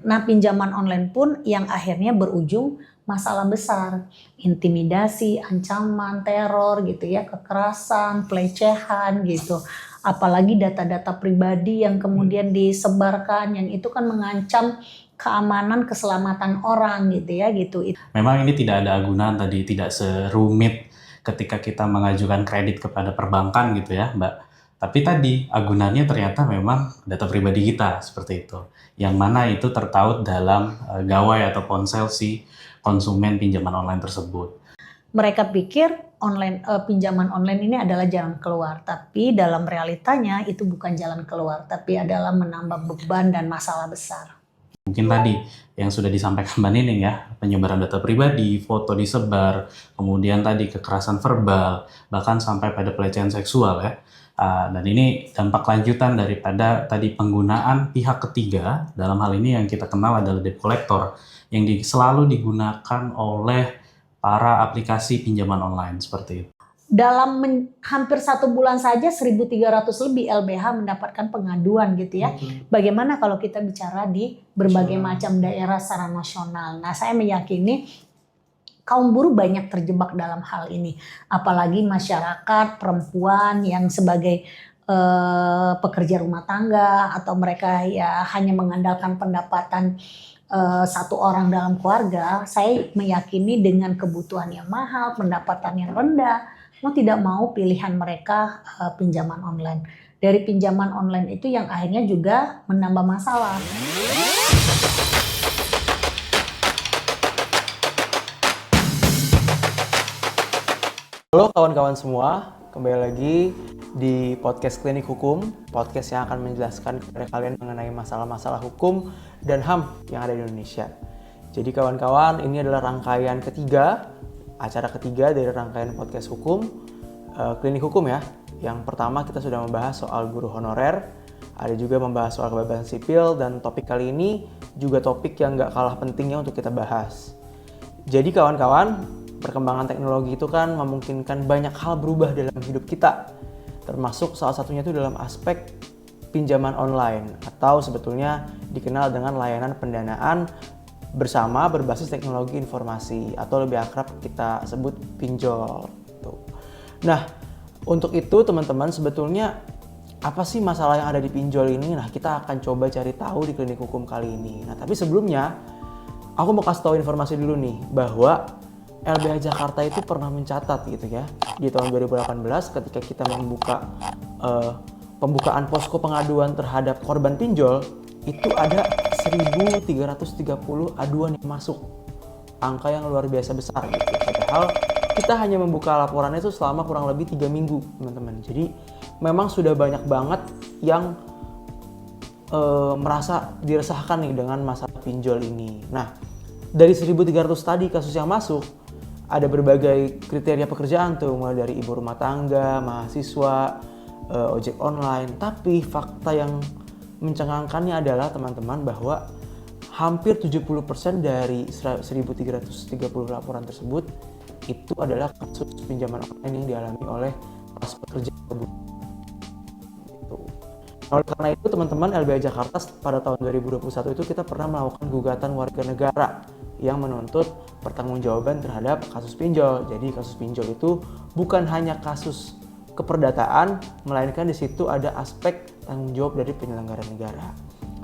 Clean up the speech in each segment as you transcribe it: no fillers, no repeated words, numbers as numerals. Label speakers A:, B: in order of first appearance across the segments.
A: Nah, pinjaman online pun yang akhirnya berujung masalah besar, intimidasi, ancaman, teror gitu ya, kekerasan, pelecehan gitu. Apalagi data-data pribadi yang kemudian disebarkan, yang itu kan mengancam keamanan, keselamatan orang gitu ya gitu.
B: Memang ini tidak ada agunan tadi, tidak serumit ketika kita mengajukan kredit kepada perbankan gitu ya, Mbak. Tapi tadi agunannya ternyata memang data pribadi kita seperti itu. Yang mana itu tertaut dalam gawai atau ponsel si konsumen pinjaman online tersebut.
A: Mereka pikir pinjaman online ini adalah jalan keluar, tapi dalam realitanya itu bukan jalan keluar, tapi adalah menambah beban dan masalah besar.
B: Mungkin tadi yang sudah disampaikan Mbak Nining ya, penyebaran data pribadi, foto disebar, kemudian tadi kekerasan verbal, bahkan sampai pada pelecehan seksual ya. Dan ini dampak lanjutan daripada tadi penggunaan pihak ketiga, dalam hal ini yang kita kenal adalah debt collector, yang selalu digunakan oleh para aplikasi pinjaman online seperti itu.
A: Dalam hampir 1 bulan saja 1.300 lebih LBH mendapatkan pengaduan gitu ya. Bagaimana kalau kita bicara di berbagai macam daerah secara nasional. Nah, saya meyakini kaum buruh banyak terjebak dalam hal ini. Apalagi masyarakat perempuan yang sebagai pekerja rumah tangga atau mereka ya hanya mengandalkan pendapatan satu orang dalam keluarga. Saya meyakini dengan kebutuhan yang mahal, pendapatan yang rendah, mau tidak mau pilihan mereka pinjaman online. Dari pinjaman online itu yang akhirnya juga menambah masalah.
C: Halo kawan-kawan semua, kembali lagi di podcast Klinik Hukum, podcast yang akan menjelaskan kepada kalian mengenai masalah-masalah hukum dan HAM yang ada di Indonesia. Jadi kawan-kawan, ini adalah rangkaian ketiga, acara ketiga dari rangkaian podcast hukum, Klinik Hukum ya. Yang pertama kita sudah membahas soal guru honorer, ada juga membahas soal kebebasan sipil, dan topik kali ini juga topik yang gak kalah pentingnya untuk kita bahas. Jadi kawan-kawan, perkembangan teknologi itu kan memungkinkan banyak hal berubah dalam hidup kita. Termasuk salah satunya itu dalam aspek pinjaman online atau sebetulnya dikenal dengan layanan pendanaan bersama berbasis teknologi informasi atau lebih akrab kita sebut pinjol. Nah, untuk itu teman-teman sebetulnya apa sih masalah yang ada di pinjol ini? Nah, kita akan coba cari tahu di Klinik Hukum kali ini. Nah, tapi sebelumnya aku mau kasih tahu informasi dulu nih bahwa LBH Jakarta itu pernah mencatat gitu ya, di tahun 2018 ketika kita membuka pembukaan posko pengaduan terhadap korban pinjol, itu ada 1.330 aduan yang masuk. Angka yang luar biasa besar gitu. Padahal kita hanya membuka laporannya itu selama kurang lebih 3 minggu, teman-teman. Jadi memang sudah banyak banget yang merasa diresahkan nih dengan masalah pinjol ini. Nah, dari 1.300 tadi kasus yang masuk, ada berbagai kriteria pekerjaan tuh, mulai dari ibu rumah tangga, mahasiswa, ojek online. Tapi fakta yang mencengangkannya adalah teman-teman bahwa hampir 70% dari 1.330 laporan tersebut itu adalah kasus pinjaman online yang dialami oleh para pekerja tersebut. Oleh karena itu teman-teman, LBH Jakarta pada tahun 2021 itu kita pernah melakukan gugatan warga negara yang menuntut pertanggungjawaban terhadap kasus pinjol. Jadi kasus pinjol itu bukan hanya kasus keperdataan, melainkan di situ ada aspek tanggung jawab dari penyelenggara negara.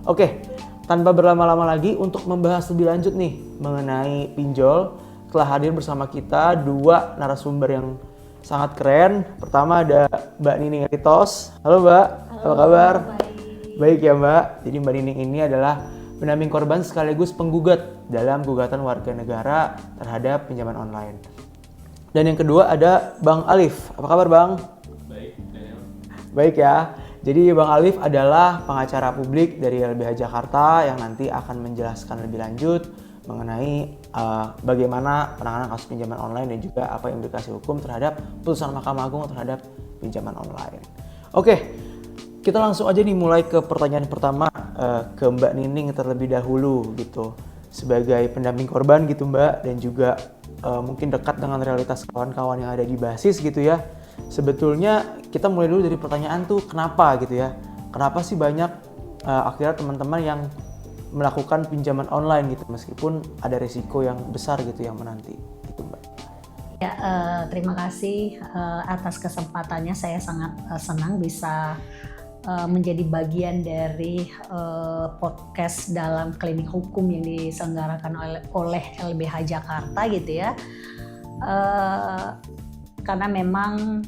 C: Oke, tanpa berlama-lama lagi untuk membahas lebih lanjut nih mengenai pinjol, telah hadir bersama kita dua narasumber yang sangat keren. Pertama ada Mbak Nining Ritos. Halo Mbak, apa kabar? Baik ya Mbak. Jadi Mbak Nining ini adalah pendamping korban sekaligus penggugat dalam gugatan warga negara terhadap pinjaman online. Dan yang kedua ada Bang Alif. Apa kabar Bang?
B: Baik, Daniel.
C: Baik ya. Jadi Bang Alif adalah pengacara publik dari LBH Jakarta yang nanti akan menjelaskan lebih lanjut mengenai bagaimana penanganan kasus pinjaman online dan juga apa implikasi hukum terhadap putusan Mahkamah Agung terhadap pinjaman online. Oke, kita langsung aja nih mulai ke pertanyaan pertama ke Mbak Nining terlebih dahulu gitu. Sebagai pendamping korban gitu Mbak, dan juga mungkin dekat dengan realitas kawan-kawan yang ada di basis gitu ya. Sebetulnya kita mulai dulu dari pertanyaan tuh kenapa gitu ya. Kenapa sih banyak akhirnya teman-teman yang melakukan pinjaman online gitu, meskipun ada risiko yang besar gitu yang menanti gitu Mbak.
A: Ya, terima kasih atas kesempatannya. Saya sangat senang bisa menjadi bagian dari podcast dalam klinik hukum yang diselenggarakan oleh LBH Jakarta gitu ya. Karena memang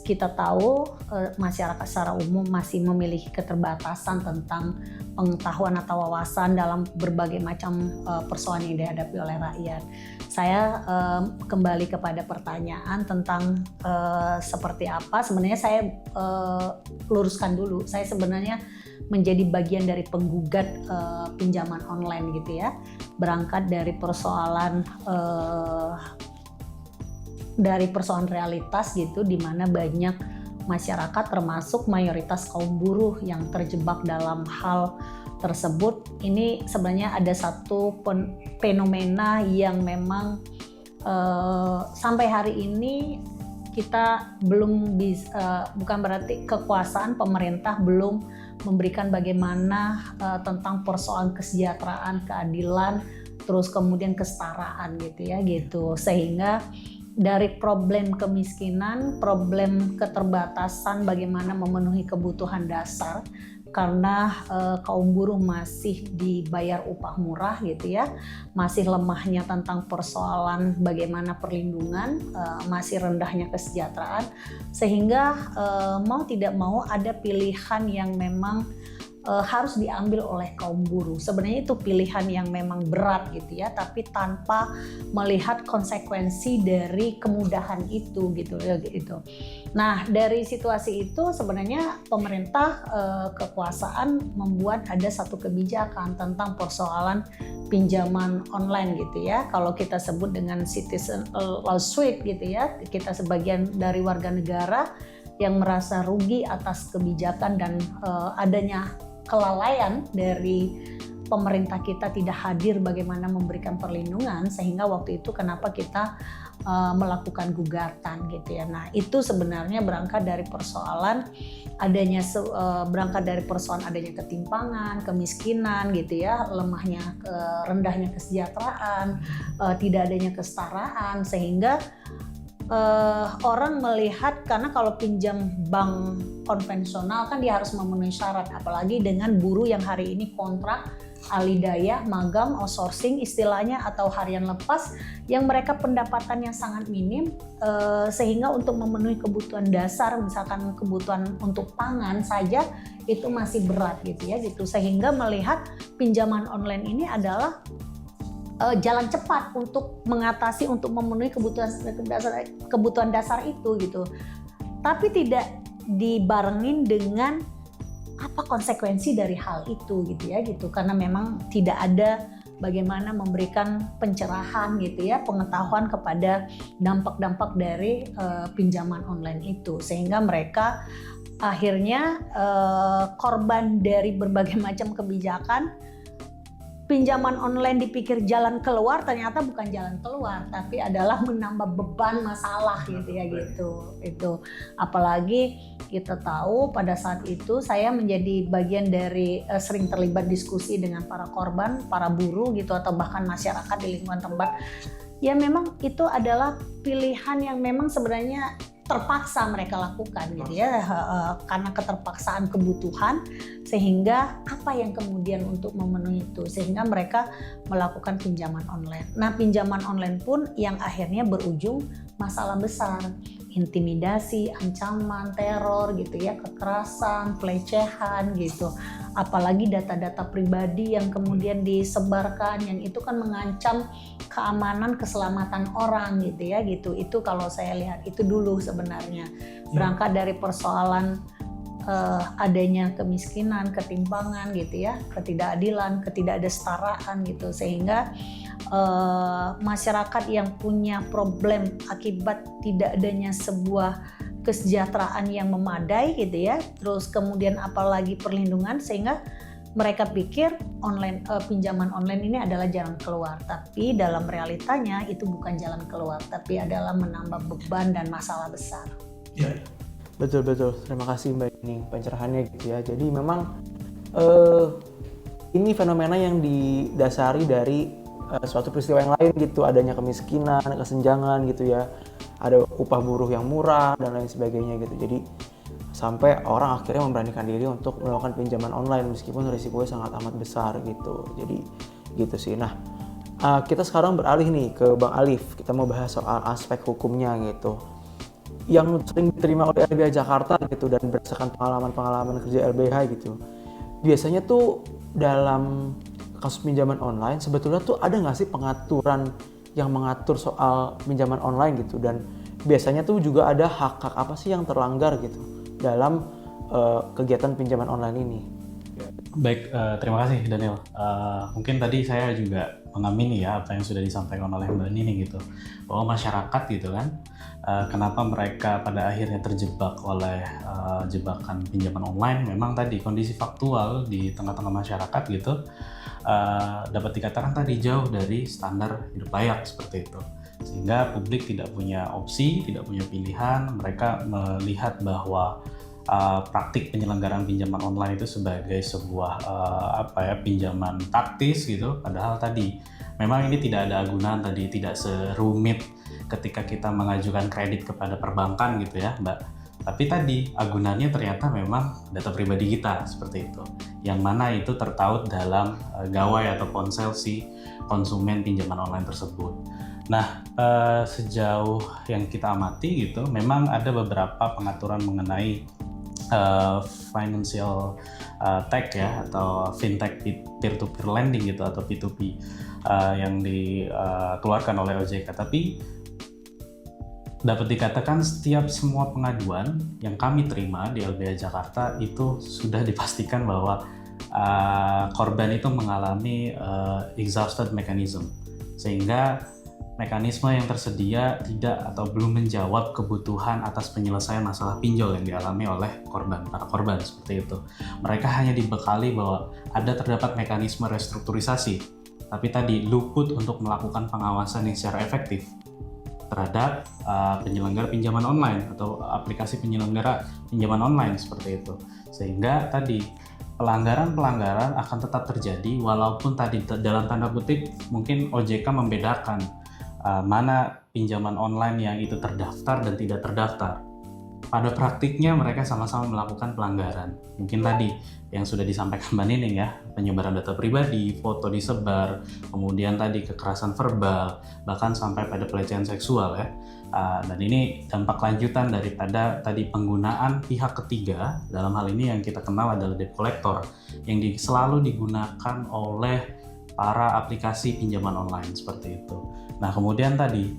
A: kita tahu masyarakat secara umum masih memiliki keterbatasan tentang pengetahuan atau wawasan dalam berbagai macam persoalan yang dihadapi oleh rakyat. Saya kembali kepada pertanyaan tentang seperti apa. Sebenarnya saya luruskan dulu. Saya sebenarnya menjadi bagian dari penggugat pinjaman online gitu ya. Berangkat dari persoalan realitas gitu, di mana banyak masyarakat termasuk mayoritas kaum buruh yang terjebak dalam hal tersebut. Ini sebenarnya ada satu fenomena yang memang sampai hari ini kita belum bisa, bukan berarti kekuasaan pemerintah belum memberikan bagaimana tentang persoalan kesejahteraan, keadilan, terus kemudian kesetaraan gitu ya gitu, sehingga dari problem kemiskinan, problem keterbatasan bagaimana memenuhi kebutuhan dasar karena kaum buruh masih dibayar upah murah gitu ya, masih lemahnya tentang persoalan bagaimana perlindungan, masih rendahnya kesejahteraan, sehingga mau tidak mau ada pilihan yang memang harus diambil oleh kaum buruh. Sebenarnya itu pilihan yang memang berat gitu ya, tapi tanpa melihat konsekuensi dari kemudahan itu gitu. Nah, dari situasi itu sebenarnya pemerintah kekuasaan membuat ada satu kebijakan tentang persoalan pinjaman online gitu ya. Kalau kita sebut dengan citizen lawsuit gitu ya, kita sebagian dari warga negara yang merasa rugi atas kebijakan dan adanya kelalaian dari pemerintah kita tidak hadir bagaimana memberikan perlindungan, sehingga waktu itu kenapa kita melakukan gugatan gitu ya. Nah, itu sebenarnya berangkat dari persoalan adanya adanya ketimpangan, kemiskinan gitu ya, lemahnya rendahnya kesejahteraan, tidak adanya kesetaraan, sehingga orang melihat, karena kalau pinjam bank konvensional kan dia harus memenuhi syarat, apalagi dengan buruh yang hari ini kontrak, alidayah, magang, outsourcing istilahnya, atau harian lepas yang mereka pendapatannya sangat minim, sehingga untuk memenuhi kebutuhan dasar, misalkan kebutuhan untuk pangan saja itu masih berat gitu ya gitu, sehingga melihat pinjaman online ini adalah jalan cepat untuk mengatasi, untuk memenuhi kebutuhan dasar itu gitu, tapi tidak dibarengin dengan apa konsekuensi dari hal itu gitu ya gitu, karena memang tidak ada bagaimana memberikan pencerahan gitu ya, pengetahuan kepada dampak-dampak dari pinjaman online itu, sehingga mereka akhirnya korban dari berbagai macam kebijakan. Pinjaman online dipikir jalan keluar, ternyata bukan jalan keluar, tapi adalah menambah beban masalah gitu ya gitu. Itu apalagi kita tahu pada saat itu saya menjadi bagian dari sering terlibat diskusi dengan para korban, para buruh gitu, atau bahkan masyarakat di lingkungan tempat. Ya memang itu adalah pilihan yang memang sebenarnya terpaksa mereka lakukan gitu ya, karena keterpaksaan kebutuhan, sehingga apa yang kemudian untuk memenuhi itu, sehingga mereka melakukan pinjaman online. Nah, pinjaman online pun yang akhirnya berujung masalah besar, intimidasi, ancaman, teror gitu ya, kekerasan, pelecehan gitu. Apalagi data-data pribadi yang kemudian disebarkan, yang itu kan mengancam keamanan, keselamatan orang gitu ya gitu. Itu kalau saya lihat itu dulu sebenarnya berangkat dari persoalan adanya kemiskinan, ketimpangan gitu ya, ketidakadilan, ketidaksetaraan gitu, sehingga masyarakat yang punya problem akibat tidak adanya sebuah kesejahteraan yang memadai gitu ya, terus kemudian apalagi perlindungan, sehingga mereka pikir pinjaman online ini adalah jalan keluar, tapi dalam realitanya itu bukan jalan keluar, tapi adalah menambah beban dan masalah besar.
C: Ya. Betul. Terima kasih Mbak Nining pencerahannya gitu ya. Jadi memang ini fenomena yang didasari dari suatu peristiwa yang lain gitu, adanya kemiskinan, kesenjangan gitu ya, ada upah buruh yang murah dan lain sebagainya gitu. Jadi sampai orang akhirnya memberanikan diri untuk melakukan pinjaman online meskipun risikonya sangat amat besar gitu. Jadi gitu sih. Nah, kita sekarang beralih nih ke Bang Alif. Kita mau bahas soal aspek hukumnya gitu. Yang sering diterima oleh LBH Jakarta gitu dan berdasarkan pengalaman kerja LBH gitu. Biasanya tuh dalam kasus pinjaman online sebetulnya tuh ada nggak sih pengaturan yang mengatur soal pinjaman online gitu, dan biasanya tuh juga ada hak-hak apa sih yang terlanggar gitu dalam kegiatan pinjaman online ini?
B: Baik, terima kasih Daniel. Mungkin tadi saya juga mengamini ya apa yang sudah disampaikan oleh Mbak Nini gitu, bahwa masyarakat gitu kan, kenapa mereka pada akhirnya terjebak oleh jebakan pinjaman online. Memang tadi kondisi faktual di tengah-tengah masyarakat gitu dapat dikatakan tadi jauh dari standar hidup layak seperti itu, sehingga publik tidak punya opsi, tidak punya pilihan. Mereka melihat bahwa praktik penyelenggaraan pinjaman online itu sebagai sebuah pinjaman taktis gitu, padahal tadi memang ini tidak ada agunan, tadi tidak serumit ketika kita mengajukan kredit kepada perbankan gitu ya Mbak, tapi tadi agunannya ternyata memang data pribadi kita seperti itu, yang mana itu tertaut dalam gawai atau ponsel si konsumen pinjaman online tersebut. Nah, sejauh yang kita amati gitu, memang ada beberapa pengaturan mengenai financial tech ya, atau fintech peer-to-peer lending gitu, atau P2P yang dikeluarkan oleh OJK. Tapi dapat dikatakan semua pengaduan yang kami terima di LBH Jakarta itu sudah dipastikan bahwa korban itu mengalami exhausted mechanism, sehingga mekanisme yang tersedia tidak atau belum menjawab kebutuhan atas penyelesaian masalah pinjol yang dialami oleh para korban seperti itu. Mereka hanya dibekali bahwa terdapat mekanisme restrukturisasi, tapi tadi luput untuk melakukan pengawasan yang secara efektif terhadap penyelenggara pinjaman online atau aplikasi penyelenggara pinjaman online seperti itu. Sehingga tadi pelanggaran akan tetap terjadi walaupun tadi dalam tanda kutip mungkin OJK membedakan mana pinjaman online yang itu terdaftar dan tidak terdaftar. Pada praktiknya mereka sama-sama melakukan pelanggaran. Mungkin tadi yang sudah disampaikan Mbak Nining ya, penyebaran data pribadi, foto disebar, kemudian tadi kekerasan verbal, bahkan sampai pada pelecehan seksual ya. Dan ini dampak lanjutan daripada tadi penggunaan pihak ketiga, dalam hal ini yang kita kenal adalah debt collector, yang selalu digunakan oleh para aplikasi pinjaman online seperti itu. Nah, kemudian tadi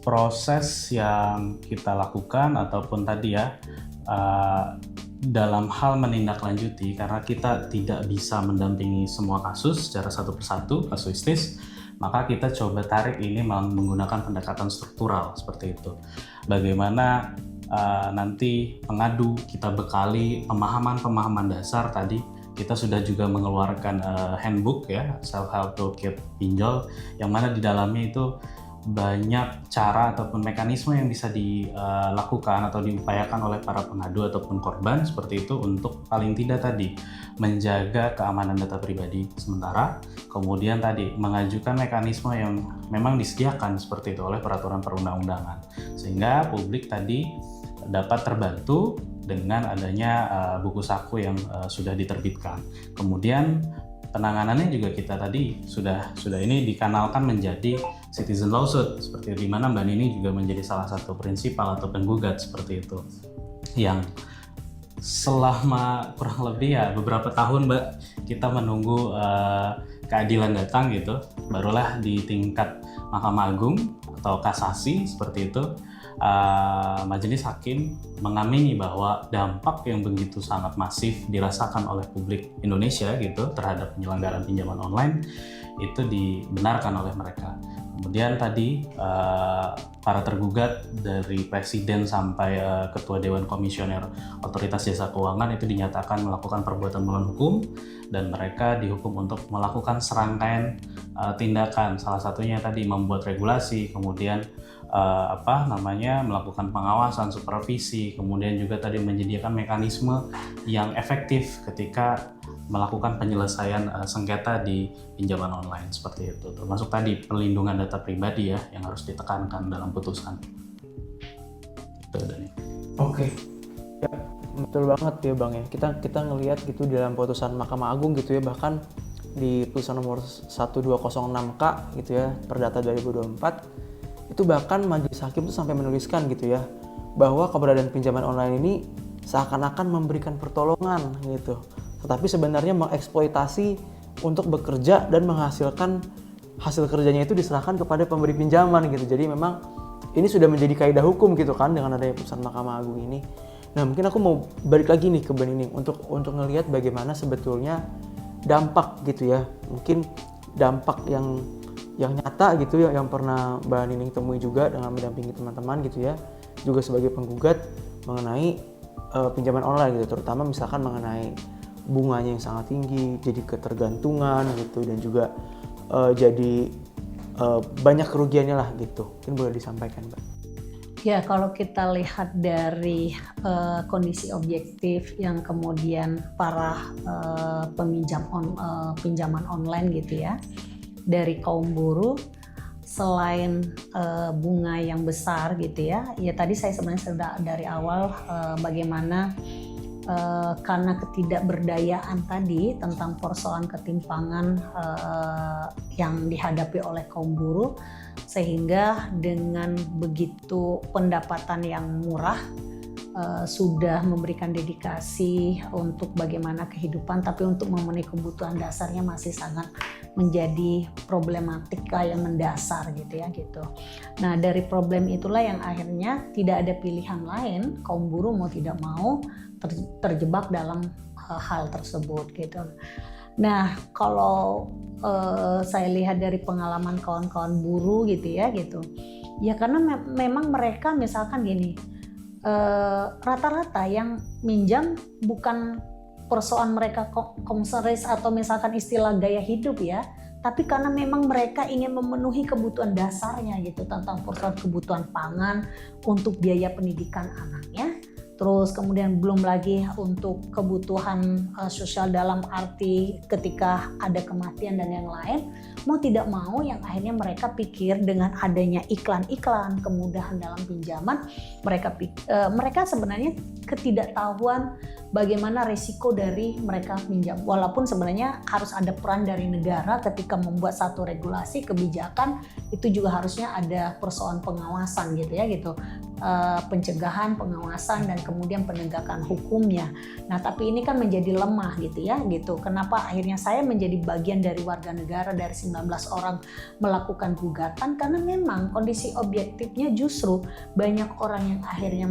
B: proses yang kita lakukan ataupun tadi ya dalam hal menindaklanjuti, karena kita tidak bisa mendampingi semua kasus secara satu persatu kasuistis, maka kita coba tarik ini menggunakan pendekatan struktural seperti itu. Bagaimana nanti pengadu kita bekali pemahaman dasar tadi. Kita sudah juga mengeluarkan handbook ya, self-help toolkit pinjol, yang mana di dalamnya itu banyak cara ataupun mekanisme yang bisa dilakukan atau diupayakan oleh para pengadu ataupun korban seperti itu untuk paling tidak tadi menjaga keamanan data pribadi sementara, kemudian tadi mengajukan mekanisme yang memang disediakan seperti itu oleh peraturan perundang-undangan, sehingga publik tadi dapat terbantu dengan adanya buku saku yang sudah diterbitkan. Kemudian penanganannya juga kita tadi sudah ini dikanalkan menjadi citizen lawsuit seperti itu, di mana Mbak Nini juga menjadi salah satu prinsipal atau penggugat seperti itu, yang selama kurang lebih ya beberapa tahun Mbak kita menunggu keadilan datang gitu, barulah di tingkat Mahkamah Agung atau kasasi seperti itu majelis hakim mengamini bahwa dampak yang begitu sangat masif dirasakan oleh publik Indonesia gitu terhadap penyelenggaraan pinjaman online itu dibenarkan oleh mereka. Kemudian tadi para tergugat dari presiden sampai ketua Dewan Komisioner Otoritas Jasa Keuangan itu dinyatakan melakukan perbuatan melawan hukum, dan mereka dihukum untuk melakukan serangkaian tindakan, salah satunya tadi membuat regulasi, kemudian melakukan pengawasan, supervisi, kemudian juga tadi menyediakan mekanisme yang efektif ketika melakukan penyelesaian sengketa di pinjaman online seperti itu. Termasuk tadi perlindungan data pribadi ya yang harus ditekankan dalam putusan. Itu Dani.
C: Oke. Ya, betul banget ya Bang ya. Kita ngelihat gitu dalam putusan Mahkamah Agung gitu ya, bahkan di putusan nomor 1206K gitu ya, Perdata 2024, itu bahkan majelis hakim tuh sampai menuliskan gitu ya, bahwa keberadaan pinjaman online ini seakan-akan memberikan pertolongan gitu, tetapi sebenarnya mengeksploitasi untuk bekerja dan menghasilkan hasil kerjanya itu diserahkan kepada pemberi pinjaman gitu. Jadi memang ini sudah menjadi kaidah hukum gitu kan dengan adanya putusan Mahkamah Agung ini. Nah mungkin aku mau balik lagi nih ke Mbak Nining untuk ngelihat bagaimana sebetulnya dampak gitu ya, mungkin dampak yang nyata gitu ya, yang pernah Mbak Nining temui juga dengan mendampingi teman-teman gitu ya, juga sebagai penggugat mengenai pinjaman online gitu, terutama misalkan mengenai bunganya yang sangat tinggi, jadi ketergantungan gitu, dan juga jadi banyak kerugiannya lah gitu. Mungkin boleh disampaikan Mbak.
A: Ya, kalau kita lihat dari kondisi objektif yang kemudian para pinjaman online gitu ya, dari kaum buruh, selain bunga yang besar gitu ya tadi saya sebenarnya sudah dari awal bagaimana karena ketidakberdayaan tadi tentang persoalan ketimpangan yang dihadapi oleh kaum buruh, sehingga dengan begitu pendapatan yang murah sudah memberikan dedikasi untuk bagaimana kehidupan, tapi untuk memenuhi kebutuhan dasarnya masih sangat menjadi problematika yang mendasar gitu ya gitu. Nah dari problem itulah yang akhirnya tidak ada pilihan lain, kaum buruh mau tidak mau terjebak dalam hal tersebut gitu. Nah kalau saya lihat dari pengalaman kawan-kawan buruh gitu ya karena memang mereka misalkan gini, rata-rata yang minjam bukan persoalan mereka komisaris atau misalkan istilah gaya hidup ya, tapi karena memang mereka ingin memenuhi kebutuhan dasarnya gitu, tentang persoalan kebutuhan pangan, untuk biaya pendidikan anaknya, terus kemudian belum lagi untuk kebutuhan sosial dalam arti ketika ada kematian dan yang lain. Mau tidak mau yang akhirnya mereka pikir dengan adanya iklan-iklan kemudahan dalam pinjaman, mereka sebenarnya ketidaktahuan bagaimana risiko dari mereka pinjam. Walaupun sebenarnya harus ada peran dari negara ketika membuat satu regulasi kebijakan, itu juga harusnya ada persoalan pengawasan gitu ya gitu, pencegahan, pengawasan, dan kemudian penegakan hukumnya. Nah tapi ini kan menjadi lemah gitu ya gitu. Kenapa akhirnya saya menjadi bagian dari warga negara dari 19 orang melakukan gugatan, karena memang kondisi objektifnya justru banyak orang yang akhirnya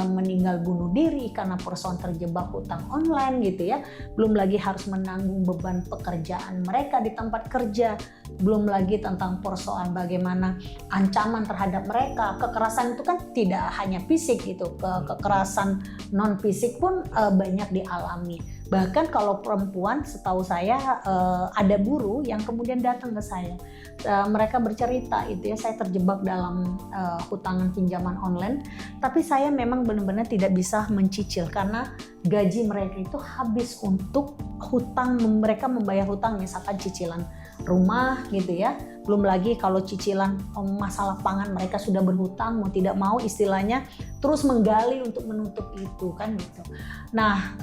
A: meninggal bunuh diri karena persoalan terjebak hutang online gitu ya. Belum lagi harus menanggung beban pekerjaan mereka di tempat kerja, belum lagi tentang persoalan bagaimana ancaman terhadap mereka. Kekerasan itu kan tidak hanya fisik gitu, kekerasan non fisik pun banyak dialami. Bahkan kalau perempuan, setahu saya ada buruh yang kemudian datang ke saya. Mereka bercerita itu ya, saya terjebak dalam hutangan pinjaman online, tapi saya memang benar-benar tidak bisa mencicil karena gaji mereka itu habis untuk hutang, mereka membayar hutang misalkan cicilan rumah gitu ya. Belum lagi kalau cicilan masalah pangan, mereka sudah berhutang, mau tidak mau istilahnya terus menggali untuk menutup itu kan gitu. Nah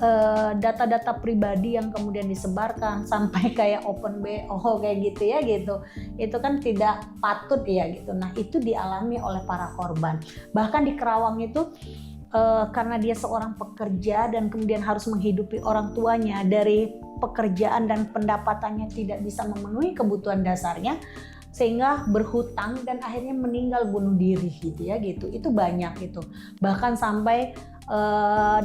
A: data-data pribadi yang kemudian disebarkan sampai kayak open BO kayak gitu ya gitu, itu kan tidak patut ya gitu. Nah itu dialami oleh para korban. Bahkan di Kerawang itu karena dia seorang pekerja dan kemudian harus menghidupi orang tuanya dari pekerjaan dan pendapatannya tidak bisa memenuhi kebutuhan dasarnya, sehingga berhutang dan akhirnya meninggal bunuh diri gitu ya gitu. Itu banyak gitu. Bahkan sampai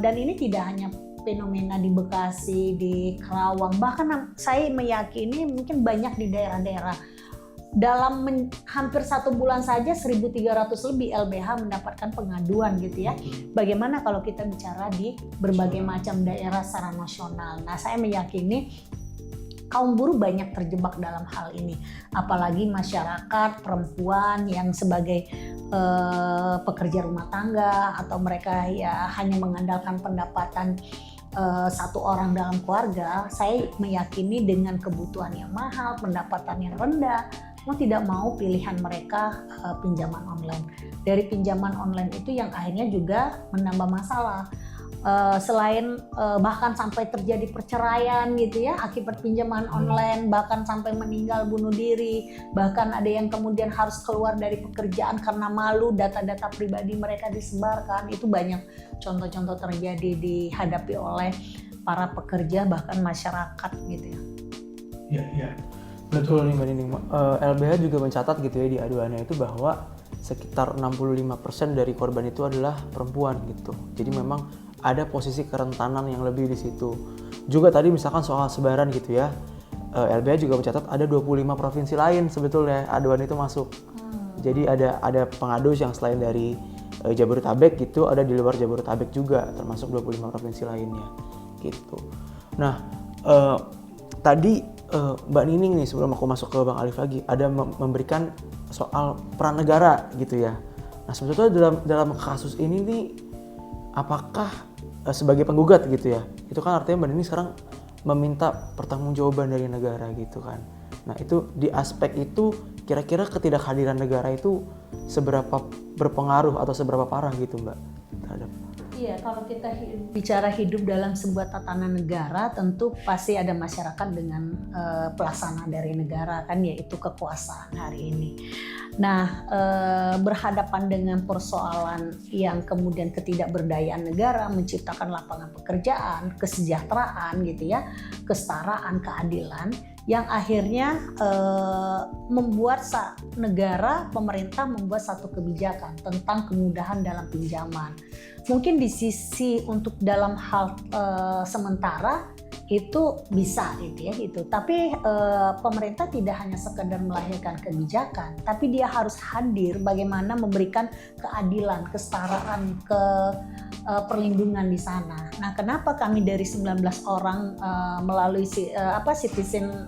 A: dan ini tidak hanya fenomena di Bekasi, di Kerawang, bahkan saya meyakini mungkin banyak di daerah-daerah. Dalam hampir 1 bulan saja 1.300 lebih LBH mendapatkan pengaduan gitu ya. Bagaimana kalau kita bicara di berbagai macam daerah secara nasional. Nah saya meyakini kaum buruh banyak terjebak dalam hal ini. Apalagi masyarakat perempuan yang sebagai pekerja rumah tangga, atau mereka ya hanya mengandalkan pendapatan satu orang dalam keluarga, saya meyakini dengan kebutuhan yang mahal, pendapatan yang rendah, mau tidak mau pilihan mereka pinjaman online. Dari pinjaman online itu yang akhirnya juga menambah masalah. Selain bahkan sampai terjadi perceraian gitu ya akibat pinjaman online, bahkan sampai meninggal bunuh diri, bahkan ada yang kemudian harus keluar dari pekerjaan karena malu data-data pribadi mereka disebarkan. Itu banyak contoh-contoh terjadi dihadapi oleh para pekerja bahkan masyarakat gitu ya.
C: Iya. Betul nih Mbak Nining. LBH juga mencatat gitu ya di aduannya itu bahwa sekitar 65% dari korban itu adalah perempuan gitu. Jadi memang ada posisi kerentanan yang lebih di situ. Juga tadi misalkan soal sebaran gitu ya. LBH juga mencatat ada 25 provinsi lain sebetulnya aduan itu masuk. Jadi ada pengadu yang selain dari Jabodetabek gitu, ada di luar Jabodetabek juga, termasuk 25 provinsi lainnya gitu. Nah, tadi Mbak Nining nih sebelum aku masuk ke Bang Alif lagi, ada memberikan soal peran negara gitu ya. Nah, sebetulnya dalam kasus ini nih, apakah sebagai penggugat gitu ya, itu kan artinya Mbak Nining sekarang meminta pertanggungjawaban dari negara gitu kan. Nah, itu di aspek itu kira-kira ketidakhadiran negara itu seberapa berpengaruh atau seberapa parah gitu Mbak terhadap?
A: Iya, kalau kita bicara hidup dalam sebuah tatanan negara, tentu pasti ada masyarakat dengan pelaksana dari negara kan, yaitu kekuasaan hari ini. Nah, berhadapan dengan persoalan yang kemudian ketidakberdayaan negara menciptakan lapangan pekerjaan, kesejahteraan gitu ya, kesetaraan, keadilan, yang akhirnya membuat negara, pemerintah membuat satu kebijakan tentang kemudahan dalam pinjaman. Mungkin di sisi untuk dalam hal sementara itu bisa gitu ya gitu. Tapi pemerintah tidak hanya sekedar melahirkan kebijakan, tapi dia harus hadir bagaimana memberikan keadilan, kesetaraan, perlindungan di sana. Nah, kenapa kami dari 19 orang melalui Citizen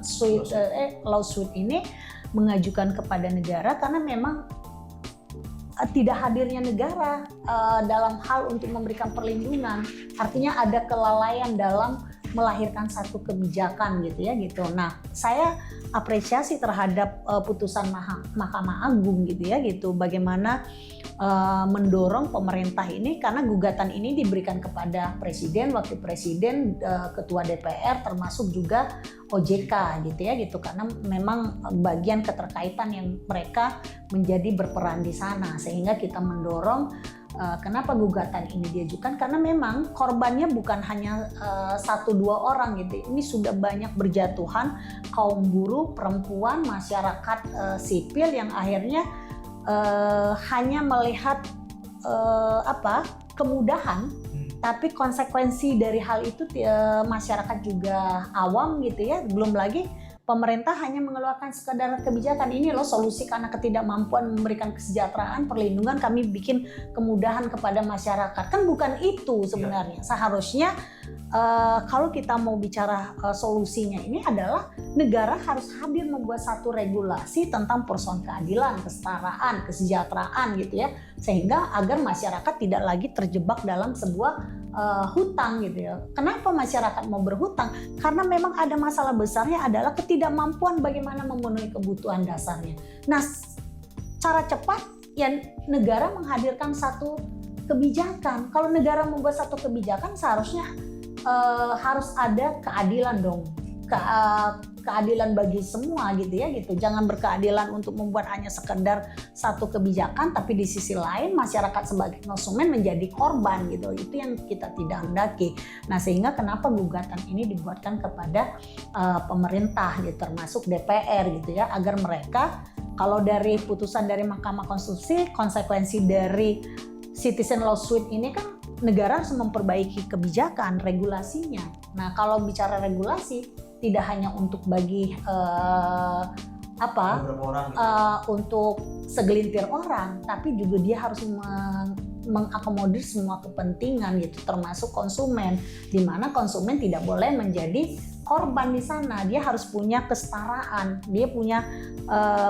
A: Lawsuit ini mengajukan kepada negara, karena memang tidak hadirnya negara dalam hal untuk memberikan perlindungan, artinya ada kelalaian dalam melahirkan satu kebijakan gitu ya gitu. Nah, saya apresiasi terhadap putusan Mahkamah Agung gitu ya gitu, bagaimana mendorong pemerintah ini, karena gugatan ini diberikan kepada Presiden, Wakil Presiden, Ketua DPR, termasuk juga OJK gitu ya gitu, karena memang bagian keterkaitan yang mereka menjadi berperan di sana, sehingga kita mendorong kenapa gugatan ini diajukan, karena memang korbannya bukan hanya 1-2 orang gitu. Ini sudah banyak berjatuhan kaum buruh, perempuan, masyarakat sipil yang akhirnya hanya melihat kemudahan, tapi konsekuensi dari hal itu masyarakat juga awam gitu ya. Belum lagi pemerintah hanya mengeluarkan sekedar kebijakan, ini loh solusi karena ketidakmampuan memberikan kesejahteraan, perlindungan, kami bikin kemudahan kepada masyarakat. Kan bukan itu sebenarnya. Seharusnya kalau kita mau bicara solusinya ini adalah negara harus hadir membuat satu regulasi tentang persoalan keadilan, kesetaraan, kesejahteraan gitu ya, sehingga agar masyarakat tidak lagi terjebak dalam sebuah hutang gitu ya. Kenapa masyarakat mau berhutang? Karena memang ada masalah besarnya adalah ketidakmampuan bagaimana memenuhi kebutuhan dasarnya. Nah, cara cepat ya negara menghadirkan satu kebijakan. Kalau negara membuat satu kebijakan seharusnya harus ada keadilan dong. Keadilan bagi semua gitu ya gitu. Jangan berkeadilan untuk membuat hanya sekedar satu kebijakan, tapi di sisi lain masyarakat sebagai konsumen menjadi korban gitu. Itu yang kita tidak hendaki. Nah, sehingga kenapa gugatan ini dibuatkan kepada pemerintah gitu, termasuk DPR gitu ya, agar mereka, kalau dari putusan dari Mahkamah Konstitusi, konsekuensi dari Citizen Lawsuit ini kan negara harus memperbaiki kebijakan, regulasinya. Nah, kalau bicara regulasi tidak hanya untuk bagi untuk segelintir orang, tapi juga dia harus mengakomodir semua kepentingan gitu, termasuk konsumen, di mana konsumen tidak boleh menjadi korban di sana. Dia harus punya kesetaraan, dia punya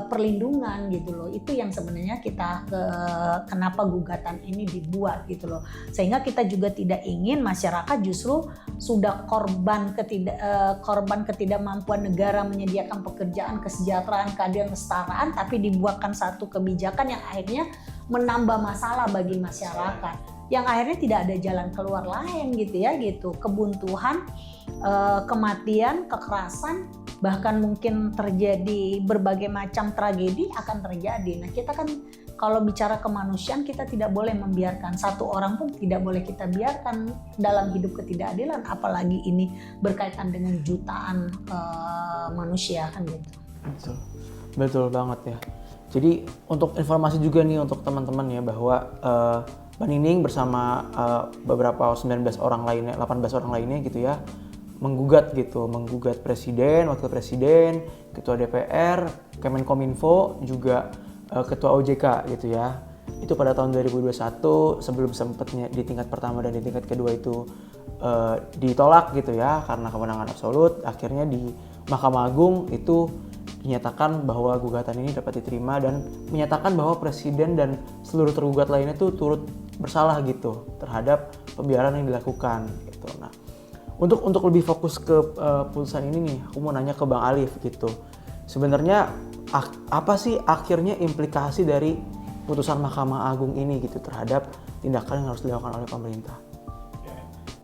A: perlindungan gitu loh. Itu yang sebenarnya kita kenapa gugatan ini dibuat gitu loh. Sehingga kita juga tidak ingin masyarakat justru sudah korban ketidakmampuan negara menyediakan pekerjaan, kesejahteraan, keadilan, kesetaraan, tapi dibuatkan satu kebijakan yang akhirnya menambah masalah bagi masyarakat, yang akhirnya tidak ada jalan keluar lain gitu ya gitu. Kebuntuan, kematian, kekerasan, bahkan mungkin terjadi berbagai macam tragedi akan terjadi. Nah, kita kan kalau bicara kemanusiaan, kita tidak boleh membiarkan, satu orang pun tidak boleh kita biarkan dalam hidup ketidakadilan, apalagi ini berkaitan dengan jutaan manusia kan gitu.
C: Betul banget ya. Jadi untuk informasi juga nih untuk teman-teman ya, bahwa Mbak Nining bersama beberapa 18 orang lainnya gitu ya, menggugat presiden, wakil presiden, ketua DPR, Kemenkominfo, juga ketua OJK gitu ya. Itu pada tahun 2021, sebelum sempatnya di tingkat pertama dan di tingkat kedua itu ditolak gitu ya karena kewenangan absolut. Akhirnya di Mahkamah Agung itu dinyatakan bahwa gugatan ini dapat diterima dan menyatakan bahwa presiden dan seluruh tergugat lainnya tuh turut bersalah gitu terhadap pembiaran yang dilakukan gitu. Nah, untuk lebih fokus ke putusan ini nih, aku mau nanya ke Bang Alif gitu. Sebenarnya apa sih akhirnya implikasi dari putusan Mahkamah Agung ini gitu terhadap tindakan yang harus dilakukan oleh pemerintah?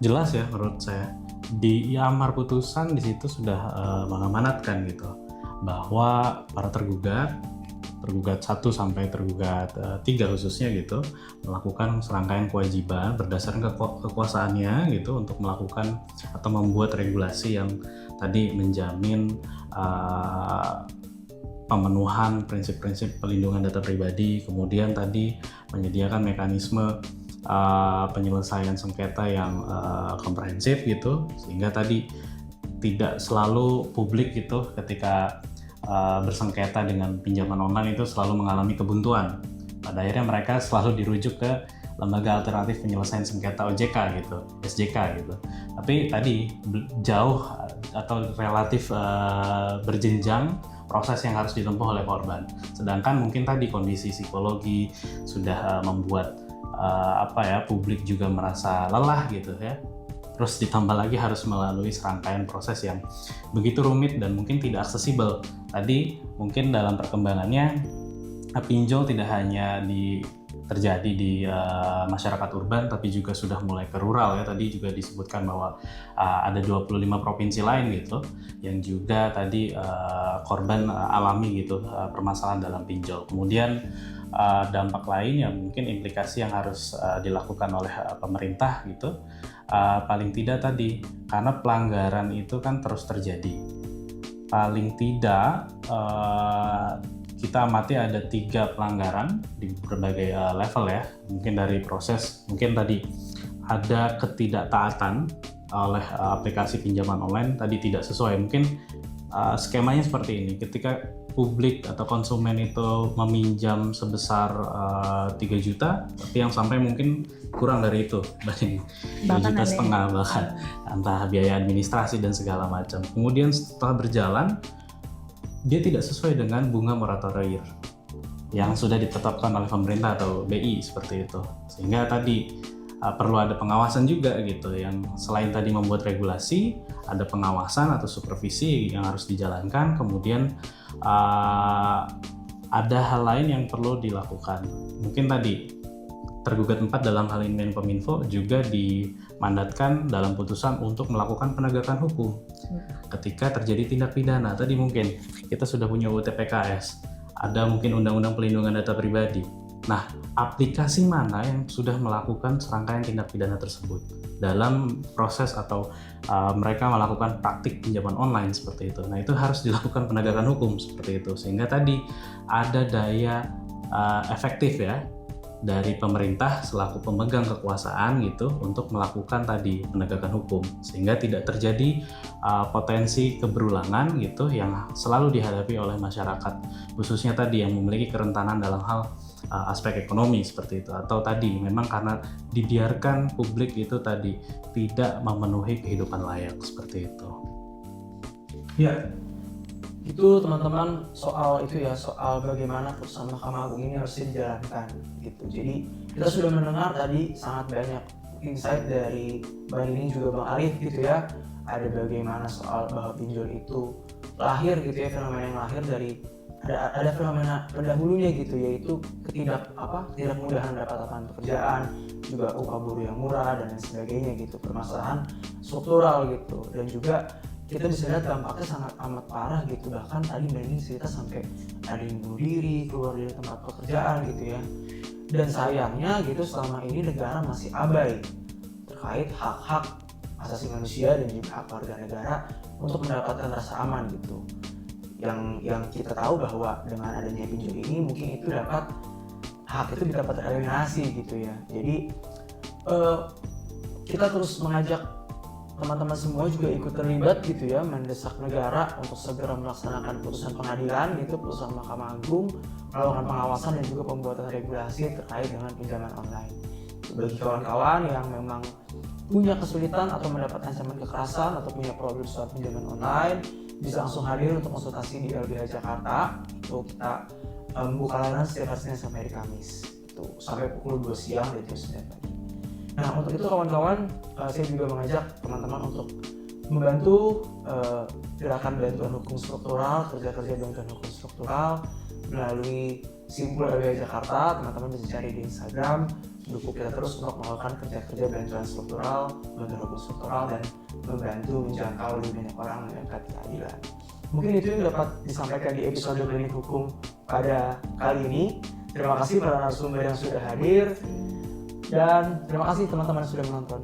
B: Jelas ya menurut saya, di amar putusan di situ sudah mengamanatkan gitu bahwa para tergugat 1 sampai tergugat 3 khususnya gitu melakukan serangkaian kewajiban berdasarkan kekuasaannya gitu untuk melakukan atau membuat regulasi yang tadi menjamin pemenuhan prinsip-prinsip pelindungan data pribadi, kemudian tadi menyediakan mekanisme penyelesaian sengketa yang komprehensif gitu, sehingga tadi tidak selalu publik gitu ketika bersengketa dengan pinjaman online itu selalu mengalami kebuntuan. Pada akhirnya mereka selalu dirujuk ke lembaga alternatif penyelesaian sengketa OJK gitu, SJK gitu. Tapi tadi jauh atau relatif berjenjang proses yang harus ditempuh oleh korban. Sedangkan mungkin tadi kondisi psikologi sudah membuat publik juga merasa lelah gitu ya. Terus ditambah lagi harus melalui serangkaian proses yang begitu rumit dan mungkin tidak aksesibel. Tadi mungkin dalam perkembangannya pinjol tidak hanya terjadi di masyarakat urban, tapi juga sudah mulai ke rural ya. Tadi juga disebutkan bahwa ada 25 provinsi lain gitu yang juga tadi korban alami gitu permasalahan dalam pinjol. Kemudian dampak lain yang mungkin implikasi yang harus dilakukan oleh pemerintah gitu, paling tidak tadi karena pelanggaran itu kan terus terjadi, paling tidak kita amati ada 3 pelanggaran di berbagai level ya. Mungkin dari proses, mungkin tadi ada ketidaktaatan oleh aplikasi pinjaman online tadi tidak sesuai. Mungkin skemanya seperti ini, ketika publik atau konsumen itu meminjam sebesar 3 juta, tapi yang sampai mungkin kurang dari itu, bahkan 2,5 juta bahkan, entah biaya administrasi dan segala macam. Kemudian setelah berjalan, dia tidak sesuai dengan bunga moratorium yang sudah ditetapkan oleh pemerintah atau BI seperti itu. Sehingga tadi perlu ada pengawasan juga gitu, yang selain tadi membuat regulasi, ada pengawasan atau supervisi yang harus dijalankan. Kemudian ada hal lain yang perlu dilakukan. Mungkin tadi tergugat 4 dalam hal ini Menkominfo juga dimandatkan dalam putusan untuk melakukan penegakan hukum ketika terjadi tindak pidana. Tadi mungkin kita sudah punya UU TPKS, ada mungkin Undang-Undang Pelindungan Data Pribadi. Nah, aplikasi mana yang sudah melakukan serangkaian tindak pidana tersebut dalam proses atau mereka melakukan praktik pinjaman online seperti itu. Nah, itu harus dilakukan penegakan hukum seperti itu, sehingga tadi ada daya efektif ya dari pemerintah selaku pemegang kekuasaan gitu untuk melakukan tadi penegakan hukum, sehingga tidak terjadi potensi keberulangan gitu yang selalu dihadapi oleh masyarakat, khususnya tadi yang memiliki kerentanan dalam hal aspek ekonomi seperti itu, atau tadi memang karena dibiarkan publik itu tadi tidak memenuhi kehidupan layak seperti itu.
C: Ya, itu teman-teman soal itu ya, soal bagaimana putusan Mahkamah Agung ini harus dijalankan gitu. Jadi kita sudah mendengar tadi sangat banyak insight dari Bang Nining juga Bang Alif gitu ya. Ada bagaimana soal bahwa pinjol itu lahir gitu ya, fenomena yang lahir dari ada fenomena pendahulunya gitu, yaitu ketidakmudahan dapat lapangan pekerjaan, juga upah buruh yang murah dan lain sebagainya gitu, permasalahan struktural gitu. Dan juga kita bisa lihat dampaknya sangat amat parah gitu, bahkan tadi Mbak Nining cerita sampai ada yang bunuh diri, keluar dari tempat pekerjaan gitu ya. Dan sayangnya gitu selama ini negara masih abai terkait hak-hak asasi manusia dan juga hak warga negara untuk mendapatkan rasa aman gitu. Yang kita tahu bahwa dengan adanya pinjol ini mungkin itu hak itu dapat tereliminasi gitu ya. Jadi kita terus mengajak teman-teman semua juga ikut terlibat gitu ya, mendesak negara untuk segera melaksanakan putusan pengadilan gitu, putusan Mahkamah Agung, melakukan pengawasan dan juga pembuatan regulasi terkait dengan pinjaman online. Bagi kawan-kawan yang memang punya kesulitan atau mendapat ancaman kekerasan atau punya problem soal pinjaman online, bisa langsung hadir untuk konsultasi di LBH Jakarta. Itu kita membuka layanan setiap hari Senin sampai hari Kamis itu sampai pukul 2 siang dan jam 9 pagi. Nah, untuk itu kawan-kawan, saya juga mengajak teman-teman untuk membantu gerakan bantuan hukum struktural, kerja-kerja bantuan hukum struktural melalui Simpul LBH Jakarta. Teman-teman bisa cari di Instagram, dukung kita terus untuk melakukan kerja-kerja bantuan struktural, bantuan hukum struktural, dan membantu menjangkau lebih banyak orang mendapatkan keadilan. Mungkin itu yang dapat disampaikan di episode Klinik Hukum pada kali ini. Terima kasih para narasumber yang sudah hadir, dan terima kasih teman-teman yang sudah menonton.